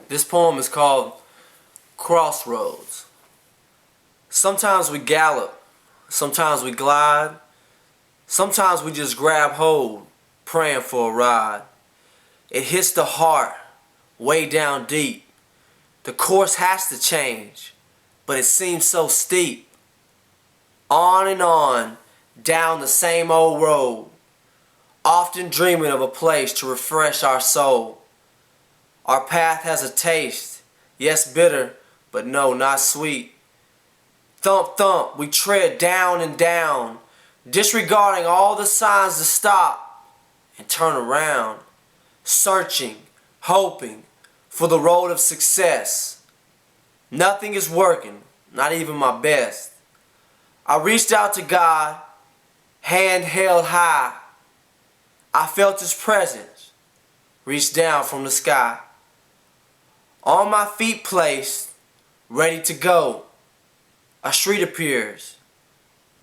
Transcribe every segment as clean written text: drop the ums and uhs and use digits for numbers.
This poem is called Crossroads. Sometimes we gallop, sometimes we glide, sometimes we just grab hold, praying for a ride. It hits the heart, way down deep. The course has to change, but it seems so steep. On and on, down the same old road, often dreaming of a place to refresh our soul. Our path has a taste, yes bitter, but no, not sweet. Thump thump, we tread down and down, disregarding all the signs to stop and turn around, searching, hoping for the road of success. Nothing is working, not even my best. I reached out to God, hand held high. I felt His presence reach down from the sky. On my feet placed, ready to go, a street appears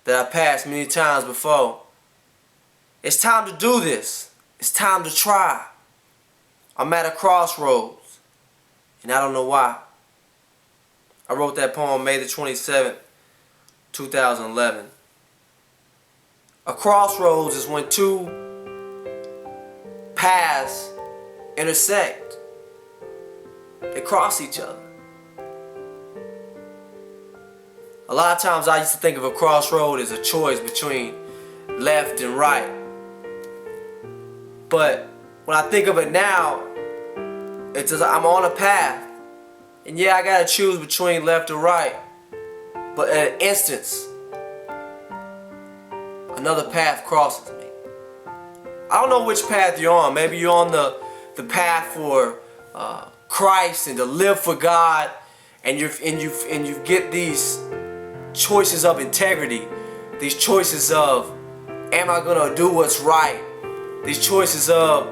that I passed many times before. It's time to do this. It's time to try. I'm at a crossroads, and I don't know why. I wrote that poem May the 27th, 2011. A crossroads is when two paths intersect. They cross each other. A lot of times I used to think of a crossroad as a choice between left and right. But when I think of it now, it's as I'm on a path. And yeah, I gotta choose between left and right. But at an instance, another path crosses me. I don't know which path you're on. Maybe you're on the path for Christ and to live for God, and you get these choices of integrity, these choices of, am I gonna do what's right? These choices of,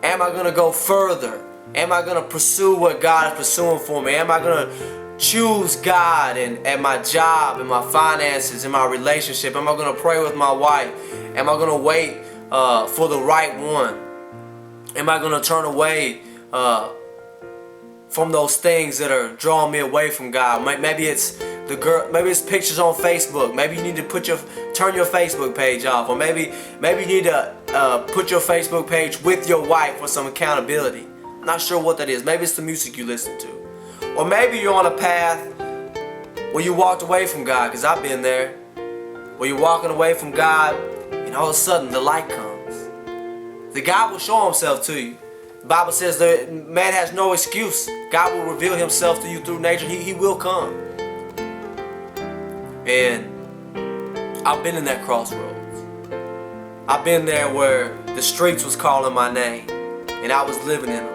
am I gonna go further? Am I gonna pursue what God is pursuing for me? Am I gonna choose God and at my job, and my finances, and my relationship? Am I gonna pray with my wife? Am I gonna wait for the right one? Am I gonna turn away from those things that are drawing me away from God? Maybe it's the girl. Maybe it's pictures on Facebook. Maybe you need to turn your Facebook page off, or maybe you need to put your Facebook page with your wife for some accountability. I'm not sure what that is. Maybe it's the music you listen to, or maybe you're on a path where you walked away from God. Cause I've been there, where you're walking away from God, and all of a sudden the light comes. The God will show Himself to you. The Bible says that man has no excuse. God will reveal Himself to you through nature. He will come. And I've been in that crossroads. I've been there where the streets was calling my name, and I was living in them.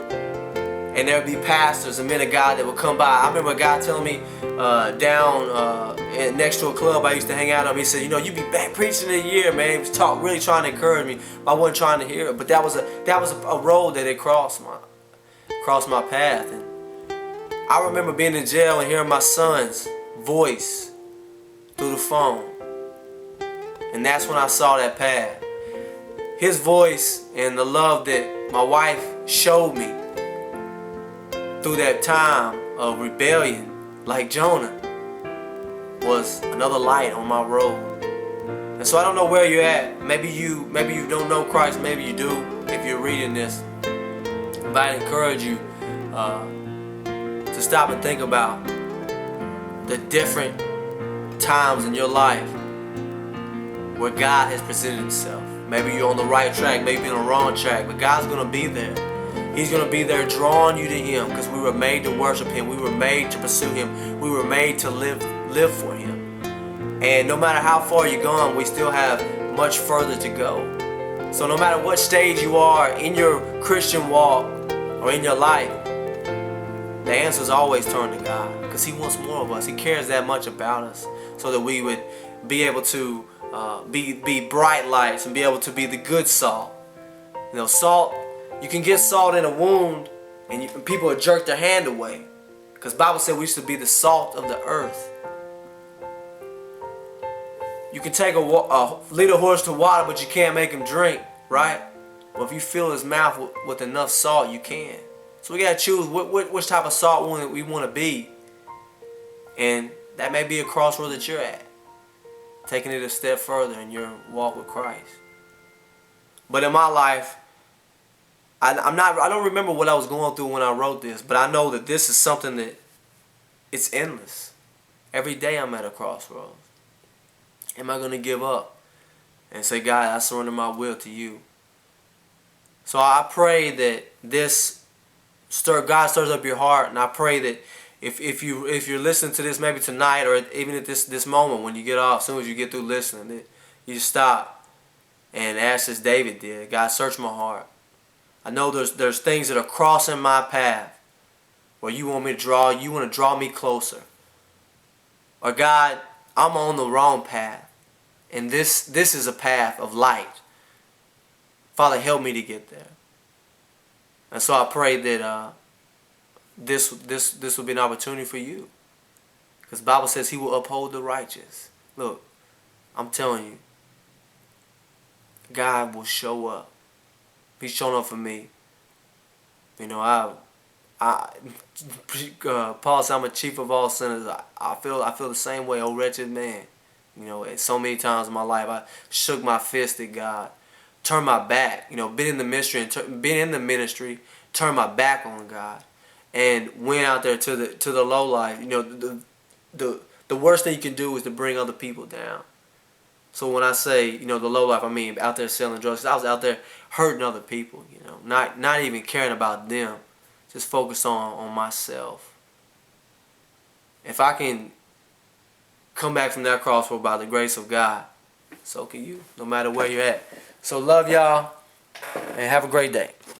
And there would be pastors and men of God that would come by. I remember a guy telling me down next to a club I used to hang out at. He said, you be back preaching in a year, man. He was really trying to encourage me. I wasn't trying to hear it, but that was a road that had crossed my path. And I remember being in jail and hearing my son's voice through the phone, and that's when I saw that path. His voice and the love that my wife showed me through that time of rebellion, like Jonah, was another light on my road. And so I don't know where you're at. Maybe you don't know Christ. Maybe you do. If you're reading this, but I encourage you to stop and think about the different times in your life where God has presented Himself. Maybe you're on the right track, maybe you're on the wrong track, but God's gonna be there. He's going to be there drawing you to Him, because we were made to worship Him. We were made to pursue Him. We were made to live for Him. And no matter how far you're gone, we still have much further to go. So no matter what stage you are in your Christian walk or in your life, the answer is always turn to God, because He wants more of us. He cares that much about us, so that we would be able to be bright lights and be able to be the good salt. Salt. You can get salt in a wound, and people will jerk their hand away. Because the Bible said we should be the salt of the earth. You can take lead a horse to water, but you can't make him drink, right? Well, if you fill his mouth with enough salt, you can. So we gotta choose which type of salt we want to be, and that may be a crossroad that you're at, taking it a step further in your walk with Christ. But in my life, I don't remember what I was going through when I wrote this, but I know that this is something that it's endless. Every day I'm at a crossroads. Am I going to give up and say, God, I surrender my will to you? So I pray that God stirs up your heart, and I pray that if you're listening to this maybe tonight or even at this moment when you get off, as soon as you get through listening, that you stop and ask as David did, God, search my heart. I know there's things that are crossing my path where you want to draw me closer. Or God, I'm on the wrong path, and this is a path of light. Father, help me to get there. And so I pray that this will be an opportunity for you, because the Bible says He will uphold the righteous. Look, I'm telling you, God will show up. He's shown up for me. You know, Paul said, I'm a chief of all sinners. I feel the same way, oh wretched man. You know, so many times in my life I shook my fist at God, turned my back. You know, been in the ministry, turned my back on God, and went out there to the low life. You know, the worst thing you can do is to bring other people down. So when I say, you know, the low life, I mean out there selling drugs. I was out there hurting other people. You know, not even caring about them. Just focus on myself. If I can come back from that crossroad by the grace of God, so can you, no matter where you're at. So love y'all, and have a great day.